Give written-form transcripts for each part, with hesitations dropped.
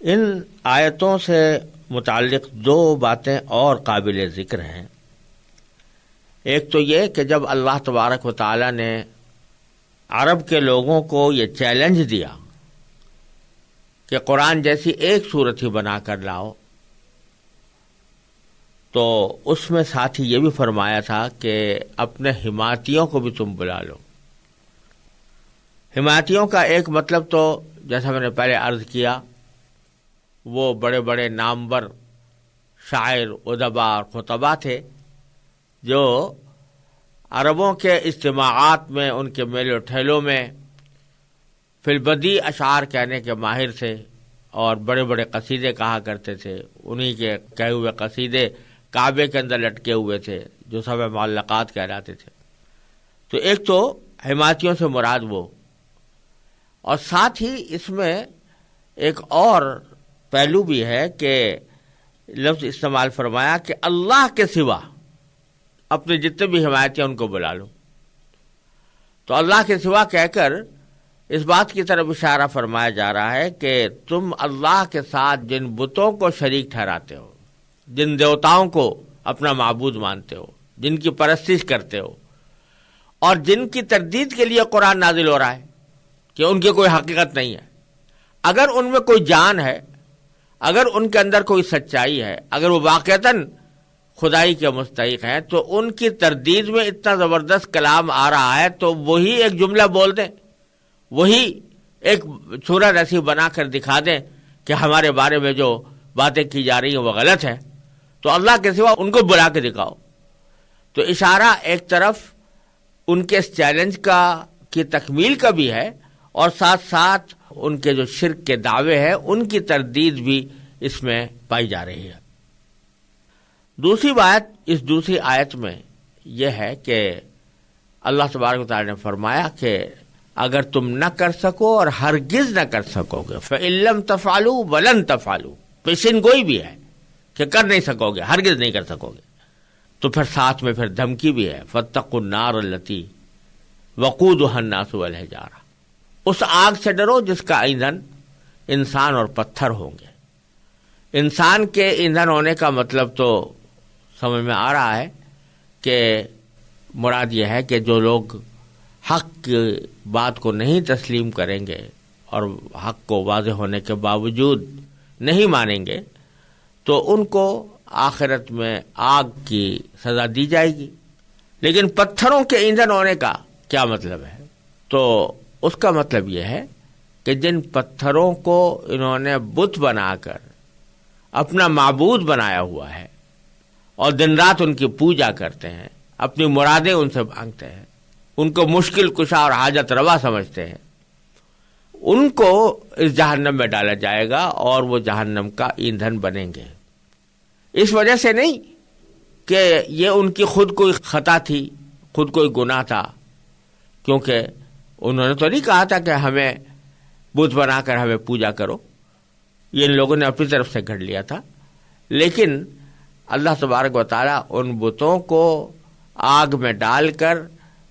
ان آیتوں سے متعلق دو باتیں اور قابل ذکر ہیں۔ ایک تو یہ کہ جب اللہ تبارک و تعالی نے عرب کے لوگوں کو یہ چیلنج دیا کہ قرآن جیسی ایک صورت ہی بنا کر لاؤ، تو اس میں ساتھ ہی یہ بھی فرمایا تھا کہ اپنے حمایتیوں کو بھی تم بلا لو۔ حمایتیوں کا ایک مطلب تو جیسا میں نے پہلے عرض کیا، وہ بڑے بڑے نامور شاعر، ادبا اور خطبہ تھے جو عربوں کے اجتماعات میں، ان کے میلوں ٹھیلوں میں فی البدیع اشعار کہنے کے ماہر تھے اور بڑے بڑے قصیدے کہا کرتے تھے۔ انہی کے کہے ہوئے قصیدے کعبے کے اندر لٹکے ہوئے تھے جو سبع معلقات کہلاتے تھے۔ تو ایک تو حمایتیوں سے مراد وہ، اور ساتھ ہی اس میں ایک اور پہلو بھی ہے کہ لفظ استعمال فرمایا کہ اللہ کے سوا اپنے جتنے بھی حمایتی ہیں ان کو بلا لو۔ تو اللہ کے سوا کہہ کر اس بات کی طرف اشارہ فرمایا جا رہا ہے کہ تم اللہ کے ساتھ جن بتوں کو شریک ٹھہراتے ہو، جن دیوتاؤں کو اپنا معبود مانتے ہو، جن کی پرستش کرتے ہو، اور جن کی تردید کے لیے قرآن نازل ہو رہا ہے کہ ان کی کوئی حقیقت نہیں ہے، اگر ان میں کوئی جان ہے، اگر ان کے اندر کوئی سچائی ہے، اگر وہ واقعتاً خدائی کے مستحق ہیں، تو ان کی تردید میں اتنا زبردست کلام آ رہا ہے تو وہی ایک جملہ بول دیں، وہی ایک صورت ایسی بنا کر دکھا دیں کہ ہمارے بارے میں جو باتیں کی جا رہی ہیں وہ غلط ہیں، تو اللہ کے سوا ان کو بلا کے دکھاؤ۔ تو اشارہ ایک طرف ان کے اس چیلنج کی تکمیل کا بھی ہے، اور ساتھ ساتھ ان کے جو شرک کے دعوے ہیں ان کی تردید بھی اس میں پائی جا رہی ہے۔ دوسری بات اس دوسری آیت میں یہ ہے کہ اللہ تبارک و تعالی نے فرمایا کہ اگر تم نہ کر سکو اور ہرگز نہ کر سکو گے، فَإِن لَّمْ تَفْعَلُوا وَلَن تَفْعَلُوا، پیشن گوئی بھی ہے کہ کر نہیں سکو گے، ہرگز نہیں کر سکو گے، تو پھر ساتھ میں پھر دھمکی بھی ہے، فَاتَّقُوا النَّارَ الَّتِي وَقُودُهَا النَّاسُ وَالْحِجَارَةُ، اس آگ سے ڈرو جس کا ایندھن انسان اور پتھر ہوں گے۔ انسان کے ایندھن ہونے کا مطلب تو سمجھ میں آ رہا ہے کہ مراد یہ ہے کہ جو لوگ حق کی بات کو نہیں تسلیم کریں گے اور حق کو واضح ہونے کے باوجود نہیں مانیں گے تو ان کو آخرت میں آگ کی سزا دی جائے گی۔ لیکن پتھروں کے ایندھن ہونے کا کیا مطلب ہے؟ تو اس کا مطلب یہ ہے کہ جن پتھروں کو انہوں نے بت بنا کر اپنا معبود بنایا ہوا ہے اور دن رات ان کی پوجا کرتے ہیں، اپنی مرادیں ان سے مانگتے ہیں، ان کو مشکل کشا اور حاجت روا سمجھتے ہیں، ان کو اس جہنم میں ڈالا جائے گا اور وہ جہنم کا ایندھن بنیں گے۔ اس وجہ سے نہیں کہ یہ ان کی خود کوئی خطا تھی، خود کوئی گناہ تھا، کیونکہ انہوں نے تو نہیں کہا تھا کہ ہمیں بت بنا کر ہمیں پوجا کرو، یہ ان لوگوں نے اپنی طرف سے گھڑ لیا تھا، لیکن اللہ تبارک و تعالیٰ ان بتوں کو آگ میں ڈال کر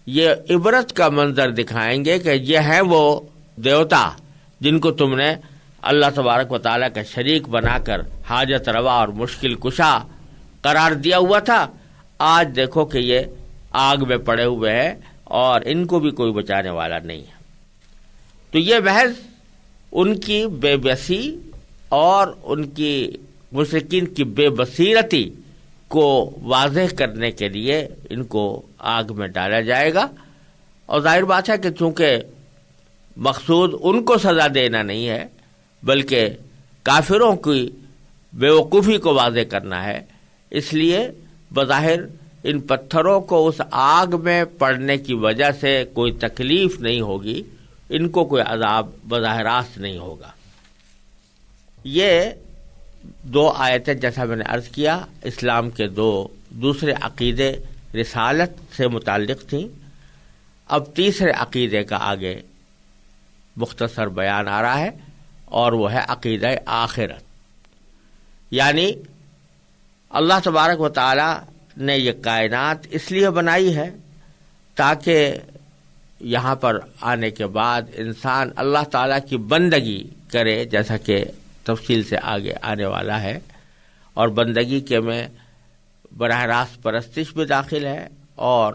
یہ عبرت کا منظر دکھائیں گے کہ یہ ہیں وہ دیوتا جن کو تم نے اللہ تبارک و تعالیٰ کا شریک بنا کر حاجت روا اور مشکل کشا قرار دیا ہوا تھا، آج دیکھو کہ یہ آگ میں پڑے ہوئے ہیں اور ان کو بھی کوئی بچانے والا نہیں ہے۔ تو یہ محض ان کی بے بسی اور ان کی مشرکین کی بے بصیرتی کو واضح کرنے کے لیے ان کو آگ میں ڈالا جائے گا، اور ظاہر بات ہے کہ چونکہ مقصود ان کو سزا دینا نہیں ہے بلکہ کافروں کی بیوقوفی کو واضح کرنا ہے، اس لیے بظاہر ان پتھروں کو اس آگ میں پڑنے کی وجہ سے کوئی تکلیف نہیں ہوگی، ان کو کوئی عذاب بظاہر راست نہیں ہوگا۔ یہ دو آیتیں جیسا میں نے عرض کیا اسلام کے دوسرے عقیدے رسالت سے متعلق تھیں۔ اب تیسرے عقیدے کا آگے مختصر بیان آ رہا ہے، اور وہ ہے عقیدہ آخرت، یعنی اللہ تبارک و تعالی نے یہ کائنات اس لیے بنائی ہے تاکہ یہاں پر آنے کے بعد انسان اللہ تعالیٰ کی بندگی کرے، جیسا کہ تفصیل سے آگے آنے والا ہے، اور بندگی کے میں براہ راست پرستش بھی داخل ہے اور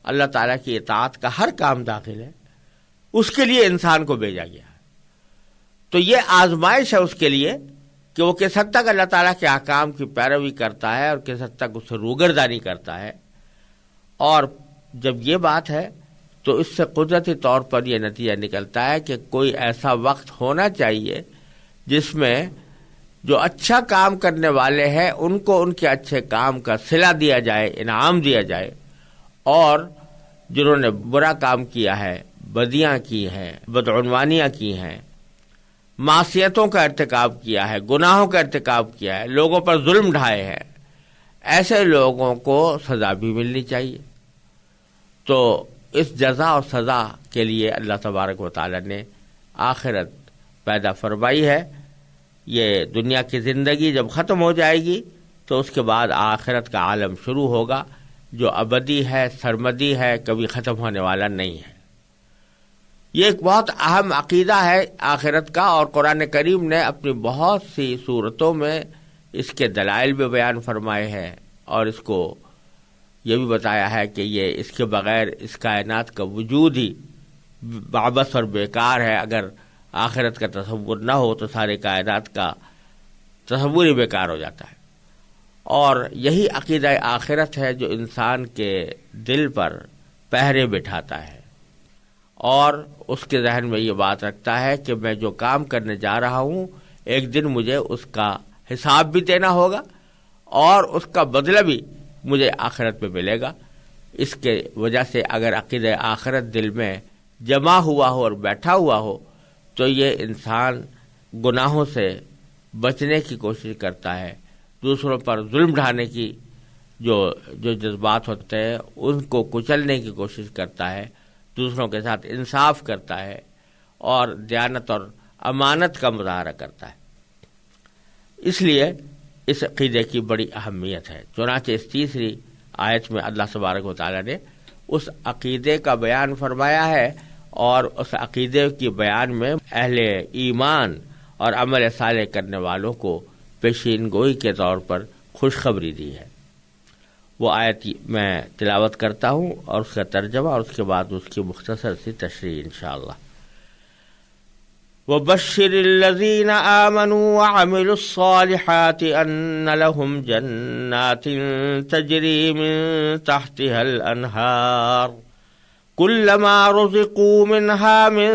اللہ تعالیٰ کی اطاعت کا ہر کام داخل ہے. اس کے لیے انسان کو بھیجا گیا ہے. تو یہ آزمائش ہے اس کے لیے کہ وہ کس حد تک اللہ تعالیٰ کے احکام کی پیروی کرتا ہے اور کس حد تک اسے روگردانی کرتا ہے. اور جب یہ بات ہے تو اس سے قدرتی طور پر یہ نتیجہ نکلتا ہے کہ کوئی ایسا وقت ہونا چاہیے جس میں جو اچھا کام کرنے والے ہیں ان کو ان کے اچھے کام کا صلہ دیا جائے، انعام دیا جائے، اور جنہوں نے برا کام کیا ہے، بدیاں کی ہیں، بدعنوانیاں کی ہیں، معصیتوں کا ارتکاب کیا ہے، گناہوں کا ارتکاب کیا ہے، لوگوں پر ظلم ڈھائے ہیں، ایسے لوگوں کو سزا بھی ملنی چاہیے. تو اس جزا اور سزا کے لیے اللہ تبارک و تعالی نے آخرت پیدا فرمائی ہے. یہ دنیا کی زندگی جب ختم ہو جائے گی تو اس کے بعد آخرت کا عالم شروع ہوگا جو ابدی ہے، سرمدی ہے، کبھی ختم ہونے والا نہیں ہے. یہ ایک بہت اہم عقیدہ ہے آخرت کا، اور قرآن کریم نے اپنی بہت سی صورتوں میں اس کے دلائل بھی بیان فرمائے ہیں، اور اس کو یہ بھی بتایا ہے کہ یہ اس کے بغیر اس کائنات کا وجود ہی بابس اور بیکار ہے. اگر آخرت کا تصور نہ ہو تو سارے کائنات کا تصور ہی بیکار ہو جاتا ہے. اور یہی عقیدہ آخرت ہے جو انسان کے دل پر پہرے بٹھاتا ہے اور اس کے ذہن میں یہ بات رکھتا ہے کہ میں جو کام کرنے جا رہا ہوں ایک دن مجھے اس کا حساب بھی دینا ہوگا اور اس کا بدلہ بھی مجھے آخرت میں ملے گا. اس کے وجہ سے اگر عقیدہ آخرت دل میں جمع ہوا ہو اور بیٹھا ہوا ہو تو یہ انسان گناہوں سے بچنے کی کوشش کرتا ہے، دوسروں پر ظلم ڈھانے کی جو جذبات ہوتے ہیں ان کو کچلنے کی کوشش کرتا ہے، دوسروں کے ساتھ انصاف کرتا ہے اور دیانت اور امانت کا مظاہرہ کرتا ہے. اس لیے اس عقیدے کی بڑی اہمیت ہے. چنانچہ اس تیسری آیت میں اللہ تبارک و تعالی نے اس عقیدے کا بیان فرمایا ہے، اور اس عقیدے کی بیان میں اہل ایمان اور عمل صالح کرنے والوں کو پیشین گوئی کے طور پر خوشخبری دی ہے. وہ آیت میں تلاوت کرتا ہوں اور اس کا ترجمہ اور اس کے بعد اس کی مختصر سی تشریح انشاءاللہ. وَبَشِّرِ الَّذِينَ آمَنُوا وَعَمِلُوا الصَّالِحَاتِ أَنَّ لَهُمْ جَنَّاتٍ تَجْرِي مِن تَحْتِهَا الْأَنْهَارُ كُلَّمَا رُزِقُوا مِنْهَا مِن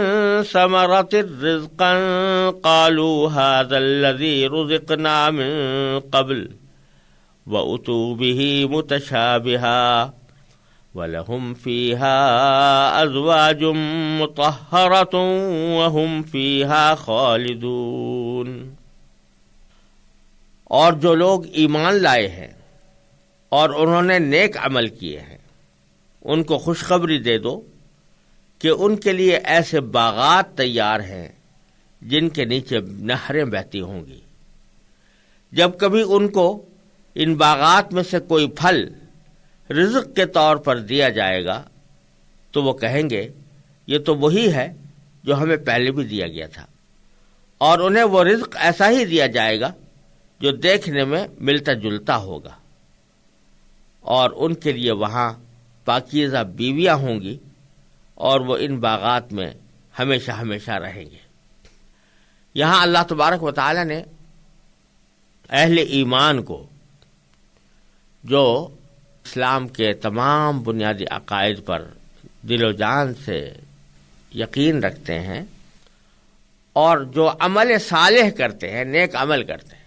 ثَمَرَةٍ رِزْقًا قَالُوا هَذَا الَّذِي رُزِقْنَا مِن قَبْلُ وَأُتُوا بِهِ مُتَشَابِهًا وَلَهُمْ فِيهَا أَزْوَاجٌ مُطَهَّرَةٌ وَهُمْ فِيهَا خَالِدُونَ. اور جو لوگ ایمان لائے ہیں اور انہوں نے نیک عمل کیے ہیں ان کو خوشخبری دے دو کہ ان کے لیے ایسے باغات تیار ہیں جن کے نیچے نہریں بہتی ہوں گی. جب کبھی ان کو ان باغات میں سے کوئی پھل رزق کے طور پر دیا جائے گا تو وہ کہیں گے یہ تو وہی ہے جو ہمیں پہلے بھی دیا گیا تھا، اور انہیں وہ رزق ایسا ہی دیا جائے گا جو دیکھنے میں ملتا جلتا ہوگا، اور ان کے لیے وہاں پاکیزہ بیویاں ہوں گی اور وہ ان باغات میں ہمیشہ ہمیشہ رہیں گے. یہاں اللہ تبارک و تعالی نے اہل ایمان کو جو اسلام کے تمام بنیادی عقائد پر دل و جان سے یقین رکھتے ہیں اور جو عمل صالح کرتے ہیں، نیک عمل کرتے ہیں،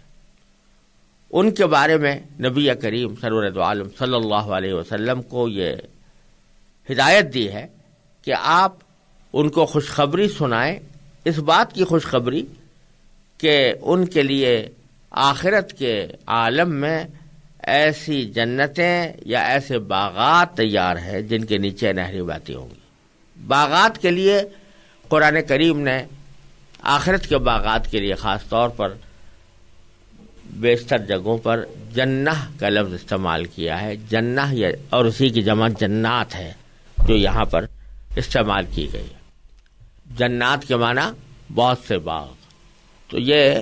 ان کے بارے میں نبی کریم سرور دو عالم صلی اللہ علیہ وسلم کو یہ ہدایت دی ہے کہ آپ ان کو خوشخبری سنائیں، اس بات کی خوشخبری کہ ان کے لیے آخرت کے عالم میں ایسی جنتیں یا ایسے باغات تیار ہیں جن کے نیچے نہریں بہتی ہوں گی. باغات کے لیے قرآن کریم نے آخرت کے باغات کے لیے خاص طور پر بیشتر جگہوں پر جنہ کا لفظ استعمال کیا ہے. جنہ اور اسی کی جمع جنات ہے جو یہاں پر استعمال کی گئی ہے. جنات کے معنی بہت سے باغ. تو یہ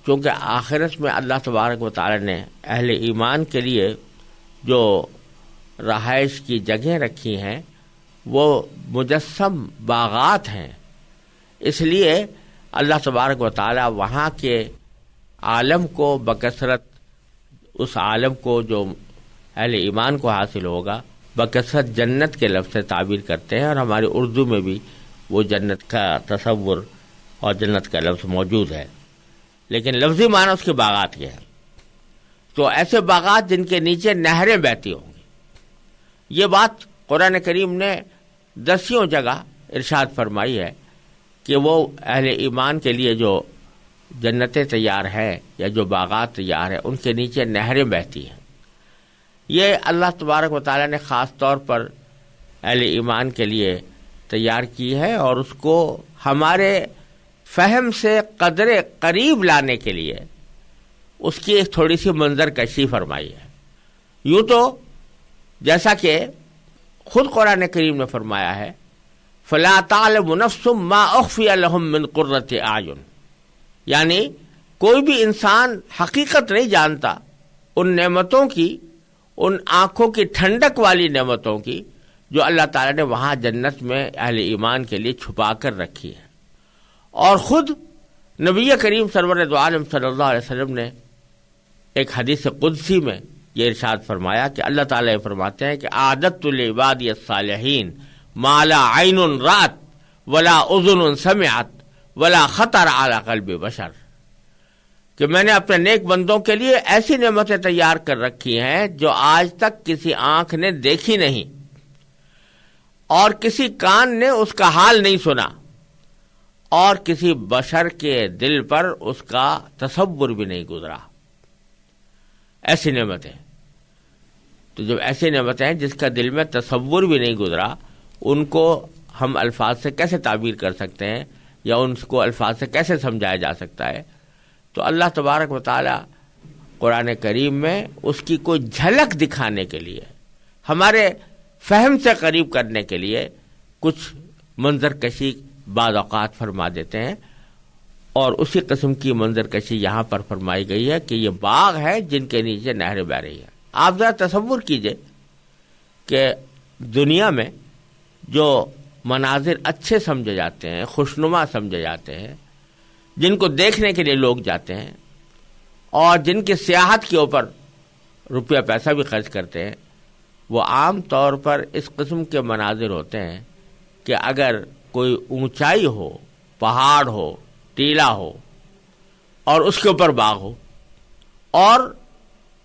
چونکہ آخرت میں اللہ تبارک و تعالی نے اہل ایمان کے لیے جو رہائش کی جگہیں رکھی ہیں وہ مجسم باغات ہیں، اس لیے اللہ تبارک و تعالی وہاں کے عالم کو بکثرت، اس عالم کو جو اہل ایمان کو حاصل ہوگا، بکثرت جنت کے لفظ سے تعبیر کرتے ہیں، اور ہماری اردو میں بھی وہ جنت کا تصور اور جنت کا لفظ موجود ہے، لیکن لفظی معنی اس کے باغات کے ہے۔ تو ایسے باغات جن کے نیچے نہریں بہتی ہوں گی، یہ بات قرآن کریم نے 10 جگہ ارشاد فرمائی ہے کہ وہ اہل ایمان کے لیے جو جنتیں تیار ہیں یا جو باغات تیار ہیں ان کے نیچے نہریں بہتی ہیں۔ یہ اللہ تبارک و تعالیٰ نے خاص طور پر اہل ایمان کے لیے تیار کی ہے، اور اس کو ہمارے فہم سے قدر قریب لانے کے لیے اس کی ایک تھوڑی سی منظر کشی فرمائی ہے۔ یوں تو جیسا کہ خود قرآن کریم نے فرمایا ہے، فَلَا تَعْلَمُ نَفْسٌ مَّا أُخْفِيَ لَهُم مِّن قُرَّةِ أَعْيُنٍ، یعنی کوئی بھی انسان حقیقت نہیں جانتا ان نعمتوں کی، ان آنکھوں کی ٹھنڈک والی نعمتوں کی جو اللہ تعالیٰ نے وہاں جنت میں اہل ایمان کے لیے چھپا کر رکھی ہے۔ اور خود نبی کریم سرور دو عالم صلی اللہ علیہ وسلم نے ایک حدیث قدسی میں یہ ارشاد فرمایا کہ اللہ تعالیٰ یہ فرماتے ہیں کہ اعددت لعبادی الصالحین ما لا عین رأت ولا اذن سمعت ولا خطر علی قلب بشر، کہ میں نے اپنے نیک بندوں کے لیے ایسی نعمتیں تیار کر رکھی ہیں جو آج تک کسی آنکھ نے دیکھی نہیں اور کسی کان نے اس کا حال نہیں سنا اور کسی بشر کے دل پر اس کا تصور بھی نہیں گزرا۔ ایسی نعمتیں، تو جب ایسی نعمتیں ہیں جس کا دل میں تصور بھی نہیں گزرا، ان کو ہم الفاظ سے کیسے تعبیر کر سکتے ہیں یا ان کو الفاظ سے کیسے سمجھایا جا سکتا ہے؟ تو اللہ تبارک و تعالی قرآن کریم میں اس کی کوئی جھلک دکھانے کے لیے، ہمارے فہم سے قریب کرنے کے لیے کچھ منظر کشی بعض اوقات فرما دیتے ہیں، اور اسی قسم کی منظر کشی یہاں پر فرمائی گئی ہے کہ یہ باغ ہے جن کے نیچے نہریں بہ رہی ہیں۔ آپ ذرا تصور کیجئے کہ دنیا میں جو مناظر اچھے سمجھے جاتے ہیں، خوشنما سمجھے جاتے ہیں، جن کو دیکھنے کے لیے لوگ جاتے ہیں اور جن کی سیاحت کے اوپر روپیہ پیسہ بھی خرچ کرتے ہیں، وہ عام طور پر اس قسم کے مناظر ہوتے ہیں کہ اگر کوئی اونچائی ہو، پہاڑ ہو، ٹیلا ہو اور اس کے اوپر باغ ہو، اور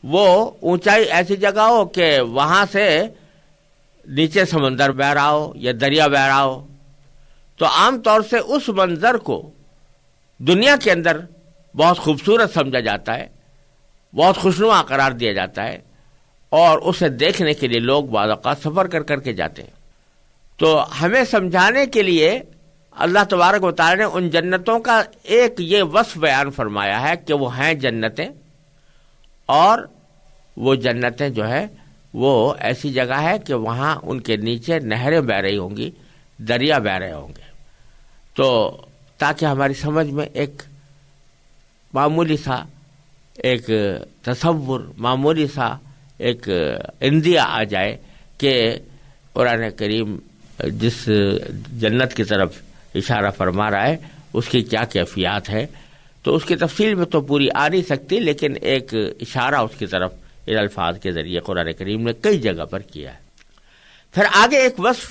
وہ اونچائی ایسی جگہ ہو کہ وہاں سے نیچے سمندر بہ رہا ہو یا دریا بہ رہا ہو، تو عام طور سے اس منظر کو دنیا کے اندر بہت خوبصورت سمجھا جاتا ہے، بہت خوشنما قرار دیا جاتا ہے، اور اسے دیکھنے کے لیے لوگ بعض اوقات سفر کر کر کے جاتے ہیں۔ تو ہمیں سمجھانے کے لیے اللہ تبارک و تعالی نے ان جنتوں کا ایک یہ وصف بیان فرمایا ہے کہ وہ ہیں جنتیں، اور وہ جنتیں جو ہے وہ ایسی جگہ ہے کہ وہاں ان کے نیچے نہریں بہ رہی ہوں گی، دریا بہ رہے ہوں گے۔ تو تاکہ ہماری سمجھ میں ایک معمولی سا ایک تصور، معمولی سا ایک اندیا آ جائے کہ قرآن کریم جس جنت کی طرف اشارہ فرما رہا ہے اس کی کیا کیفیات ہے، تو اس کی تفصیل میں تو پوری آ نہیں سکتی، لیکن ایک اشارہ اس کی طرف ان الفاظ کے ذریعے قرآن کریم نے کئی جگہ پر کیا ہے۔ پھر آگے ایک وصف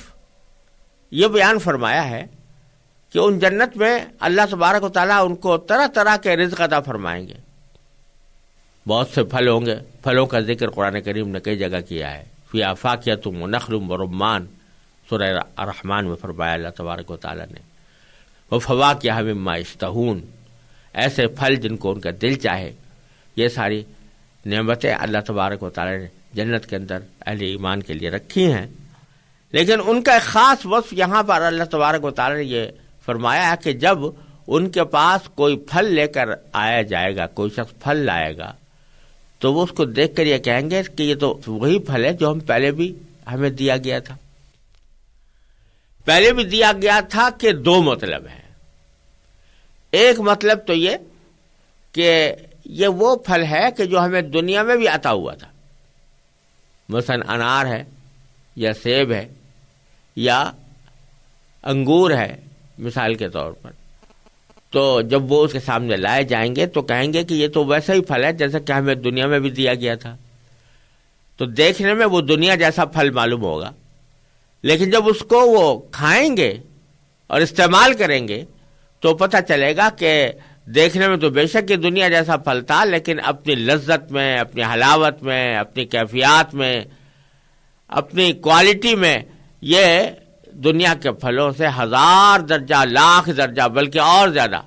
یہ بیان فرمایا ہے کہ ان جنت میں اللہ تبارک و تعالیٰ ان کو طرح طرح کے رزق عطا فرمائیں گے، بہت سے پھل ہوں گے، پھلوں کا ذکر قرآن کریم نے کئی جگہ کیا ہے۔ فیہا فاکہۃ ونخل ورمان، سورہ الرحمن میں فرمایا اللہ تبارک و تعالیٰ نے، وفواکہ مما یشتہون، ایسے پھل جن کو ان کا دل چاہے۔ یہ ساری نعمتیں اللہ تبارک و تعالیٰ نے جنت کے اندر اہل ایمان کے لیے رکھی ہیں، لیکن ان کا ایک خاص وصف یہاں پر اللہ تبارک و تعالیٰ نے یہ فرمایا کہ جب ان کے پاس کوئی پھل لے کر آیا جائے گا، کوئی شخص پھل لائے گا، تو وہ اس کو دیکھ کر یہ کہیں گے کہ یہ تو وہی پھل ہے جو ہم پہلے بھی ہمیں دیا گیا تھا۔ پہلے بھی دیا گیا تھا کہ دو مطلب ہیں۔ ایک مطلب تو یہ کہ یہ وہ پھل ہے کہ جو ہمیں دنیا میں بھی عطا ہوا تھا، مثلا انار ہے یا سیب ہے یا انگور ہے مثال کے طور پر، تو جب وہ اس کے سامنے لائے جائیں گے تو کہیں گے کہ یہ تو ویسا ہی پھل ہے جیسا کہ ہمیں دنیا میں بھی دیا گیا تھا. تو دیکھنے میں وہ دنیا جیسا پھل معلوم ہوگا، لیکن جب اس کو وہ کھائیں گے اور استعمال کریں گے تو پتہ چلے گا کہ دیکھنے میں تو بے شک یہ دنیا جیسا پھل تھا، لیکن اپنی لذت میں، اپنی حلاوت میں، اپنی کیفیات میں، اپنی کوالٹی میں یہ دنیا کے پھلوں سے 1000 درجہ، لاکھ درجہ، بلکہ اور زیادہ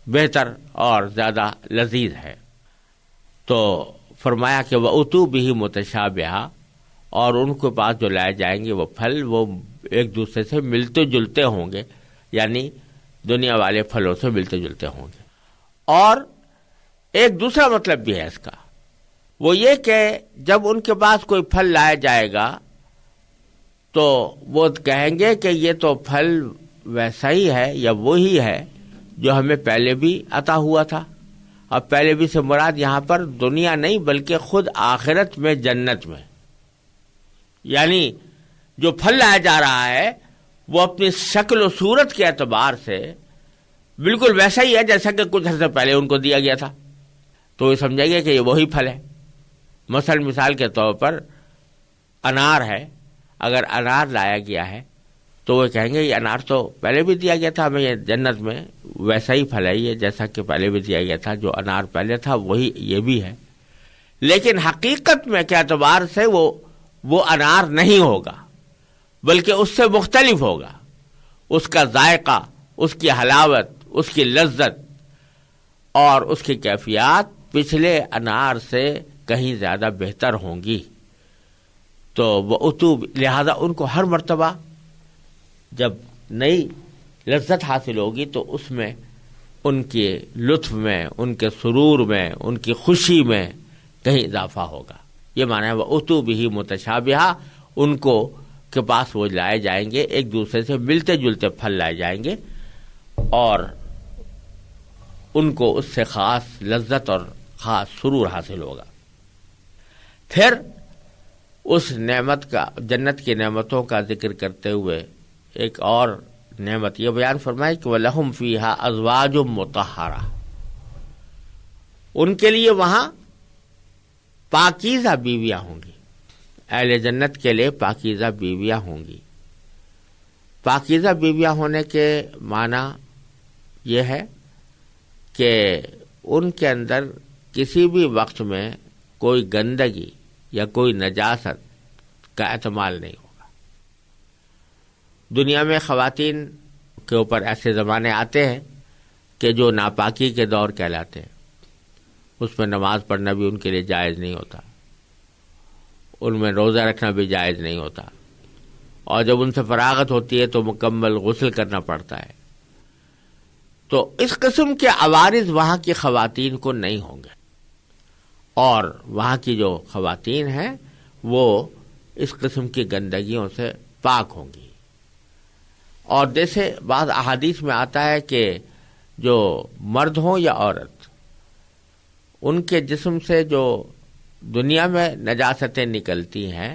بہتر اور زیادہ لذیذ ہے. تو فرمایا کہ وَأُتُوا بِهِ مُتَشَابِهًا، اور ان کے پاس جو لائے جائیں گے وہ پھل وہ ایک دوسرے سے ملتے جلتے ہوں گے، یعنی دنیا والے پھلوں سے ملتے جلتے ہوں گے. اور ایک دوسرا مطلب بھی ہے اس کا، وہ یہ کہ جب ان کے پاس کوئی پھل لایا جائے گا تو وہ کہیں گے کہ یہ تو پھل ویسا ہی ہے یا وہی ہے جو ہمیں پہلے بھی عطا ہوا تھا. اب پہلے بھی سے مراد یہاں پر دنیا نہیں بلکہ خود آخرت میں، جنت میں، یعنی جو پھل لایا جا رہا ہے وہ اپنی شکل و صورت کے اعتبار سے بالکل ویسا ہی ہے جیسا کہ کچھ عرصے پہلے ان کو دیا گیا تھا. تو یہ سمجھیں گے کہ یہ وہی پھل ہے. مثال کے طور پر انار ہے، اگر انار لایا گیا ہے تو وہ کہیں گے یہ انار تو پہلے بھی دیا گیا تھا ہمیں، یہ جنت میں ویسا ہی پھل ہے یہ جیسا کہ پہلے بھی دیا گیا تھا، جو انار پہلے تھا وہی یہ بھی ہے. لیکن حقیقت میں کے اعتبار سے وہ انار نہیں ہوگا، بلکہ اس سے مختلف ہوگا. اس کا ذائقہ، اس کی حلاوت، اس کی لذت اور اس کی کیفیات پچھلے انار سے کہیں زیادہ بہتر ہوں گی. تو وہ لہذا ان کو ہر مرتبہ جب نئی لذت حاصل ہوگی تو اس میں ان کے لطف میں، ان کے سرور میں، ان کی خوشی میں کہیں اضافہ ہوگا. یہ معنی ہے وَأُتُوا بِهِ مُتَشَابِهًا، ان کو کے پاس وہ لائے جائیں گے، ایک دوسرے سے ملتے جلتے پھل لائے جائیں گے اور ان کو اس سے خاص لذت اور خاص سرور حاصل ہوگا. پھر اس نعمت کا، جنت کی نعمتوں کا ذکر کرتے ہوئے ایک اور نعمت یہ بیان فرمائی کہ وَلَهُمْ فِيهَا أَزْوَاجٌ مُطَهَّرَةٌ، ان کے لیے وہاں پاکیزہ بیویاں ہوں گی. اہل جنت کے لیے پاکیزہ بیویاں ہوں گی. پاکیزہ بیویاں ہونے کے معنی یہ ہے کہ ان کے اندر کسی بھی وقت میں کوئی گندگی یا کوئی نجاست کا احتمال نہیں ہوگا. دنیا میں خواتین کے اوپر ایسے زمانے آتے ہیں کہ جو ناپاکی کے دور کہلاتے ہیں، اس میں نماز پڑھنا بھی ان کے لیے جائز نہیں ہوتا، ان میں روزہ رکھنا بھی جائز نہیں ہوتا، اور جب ان سے فراغت ہوتی ہے تو مکمل غسل کرنا پڑتا ہے. تو اس قسم کے عوارض وہاں کی خواتین کو نہیں ہوں گے، اور وہاں کی جو خواتین ہیں وہ اس قسم کی گندگیوں سے پاک ہوں گی. اور جیسے بعض احادیث میں آتا ہے کہ جو مرد ہوں یا عورت، ان کے جسم سے جو دنیا میں نجاستیں نکلتی ہیں،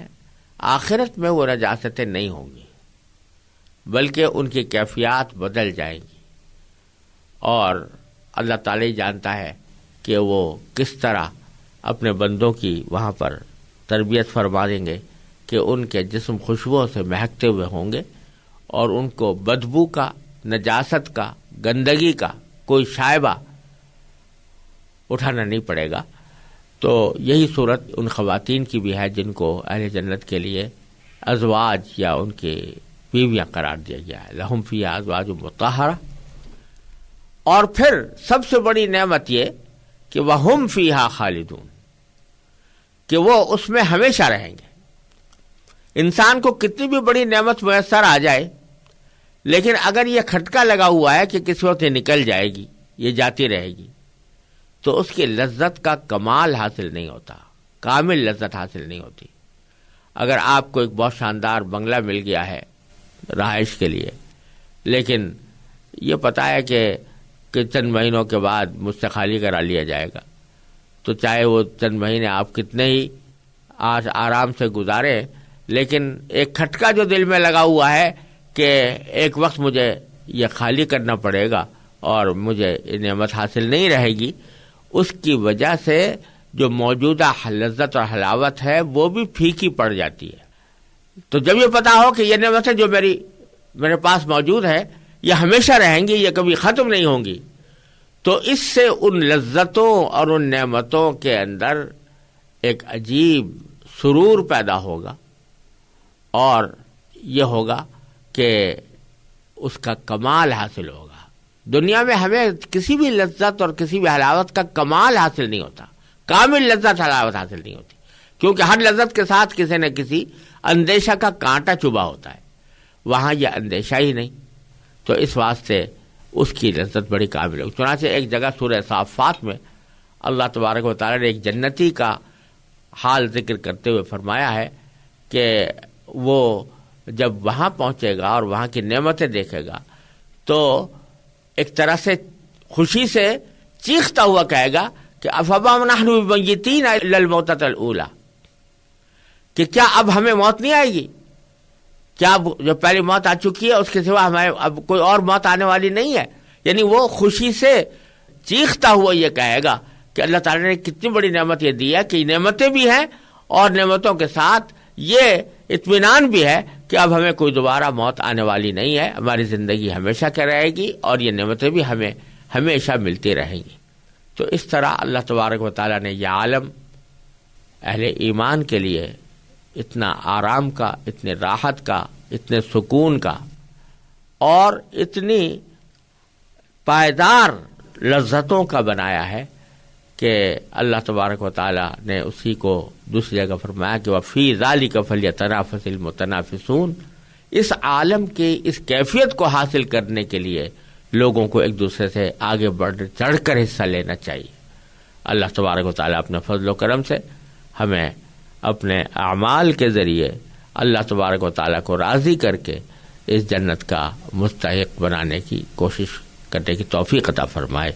آخرت میں وہ نجاستیں نہیں ہوں گی، بلکہ ان کی کیفیات بدل جائیں گی. اور اللہ تعالی جانتا ہے کہ وہ کس طرح اپنے بندوں کی وہاں پر تربیت فرما دیں گے کہ ان کے جسم خوشبوؤں سے مہکتے ہوئے ہوں گے اور ان کو بدبو کا، نجاست کا، گندگی کا کوئی شائبہ اٹھانا نہیں پڑے گا. تو یہی صورت ان خواتین کی بھی ہے جن کو اہل جنت کے لیے ازواج یا ان کے بیویاں قرار دیا گیا ہے. لہم فیہا ازواج مطہرہ. اور پھر سب سے بڑی نعمت یہ کہ وہم فیہا خالدون، کہ وہ اس میں ہمیشہ رہیں گے. انسان کو کتنی بھی بڑی نعمت میسر آ جائے، لیکن اگر یہ کھٹکا لگا ہوا ہے کہ کسی وقت یہ نکل جائے گی، یہ جاتی رہے گی، تو اس کی لذت کا کمال حاصل نہیں ہوتا، کامل لذت حاصل نہیں ہوتی. اگر آپ کو ایک بہت شاندار بنگلہ مل گیا ہے رہائش کے لیے، لیکن یہ پتہ ہے کہ کہ چند مہینوں کے بعد مجھ سے خالی کرا لیا جائے گا، تو چاہے وہ چند مہینے آپ کتنے ہی آج آرام سے گزارے، لیکن ایک کھٹکا جو دل میں لگا ہوا ہے کہ ایک وقت مجھے یہ خالی کرنا پڑے گا اور مجھے یہ نعمت حاصل نہیں رہے گی، اس کی وجہ سے جو موجودہ لذت اور حلاوت ہے وہ بھی پھیکی پڑ جاتی ہے۔ تو جب یہ پتا ہو کہ یہ نعمتیں جو میرے پاس موجود ہے یہ ہمیشہ رہیں گی، یہ کبھی ختم نہیں ہوں گی، تو اس سے ان لذتوں اور ان نعمتوں کے اندر ایک عجیب سرور پیدا ہوگا، اور یہ ہوگا کہ اس کا کمال حاصل ہوگا۔ دنیا میں ہمیں کسی بھی لذت اور کسی بھی حلاوت کا کمال حاصل نہیں ہوتا، کامل لذت حلاوت حاصل نہیں ہوتی، کیونکہ ہر لذت کے ساتھ کسی نہ کسی اندیشہ کا کانٹا چبھا ہوتا ہے، وہاں یہ اندیشہ ہی نہیں، تو اس واسطے اس کی لذت بڑی کامل ہے۔ چنانچہ ایک جگہ سورہ صافات میں اللہ تبارک و تعالی نے ایک جنتی کا حال ذکر کرتے ہوئے فرمایا ہے کہ وہ جب وہاں پہنچے گا اور وہاں کی نعمتیں دیکھے گا تو ایک طرح سے خوشی سے چیختا ہوا کہے گا کہ افما نحن بمیتین الا الموتۃ الاولی، کہ کیا اب ہمیں موت نہیں آئے گی؟ کیا اب جو پہلی موت آ چکی ہے اس کے سوا ہمیں اب کوئی اور موت آنے والی نہیں ہے؟ یعنی وہ خوشی سے چیختا ہوا یہ کہے گا کہ اللہ تعالیٰ نے کتنی بڑی نعمت یہ دی ہے کہ نعمتیں بھی ہیں اور نعمتوں کے ساتھ یہ اطمینان بھی ہے کہ اب ہمیں کوئی دوبارہ موت آنے والی نہیں ہے، ہماری زندگی ہمیشہ کی رہے گی اور یہ نعمتیں بھی ہمیں ہمیشہ ملتی رہیں گی۔ تو اس طرح اللہ تبارک و تعالیٰ نے یہ عالم اہل ایمان کے لیے اتنا آرام کا، اتنے راحت کا، اتنے سکون کا اور اتنی پائیدار لذتوں کا بنایا ہے کہ اللہ تبارک و تعالیٰ نے اسی کو دوسری جگہ فرمایا کہ وَفِي ذَلِكَ فَلْيَتَنَافَسِ الْمُتَنَافِسُونَ۔ اس عالم کی اس کیفیت کو حاصل کرنے کے لیے لوگوں کو ایک دوسرے سے آگے بڑھ چڑھ کر حصہ لینا چاہیے۔ اللہ تبارک و تعالیٰ اپنے فضل و کرم سے ہمیں اپنے اعمال کے ذریعے اللہ تبارک و تعالیٰ کو راضی کر کے اس جنت کا مستحق بنانے کی کوشش کرنے کی توفیق عطا فرمائے۔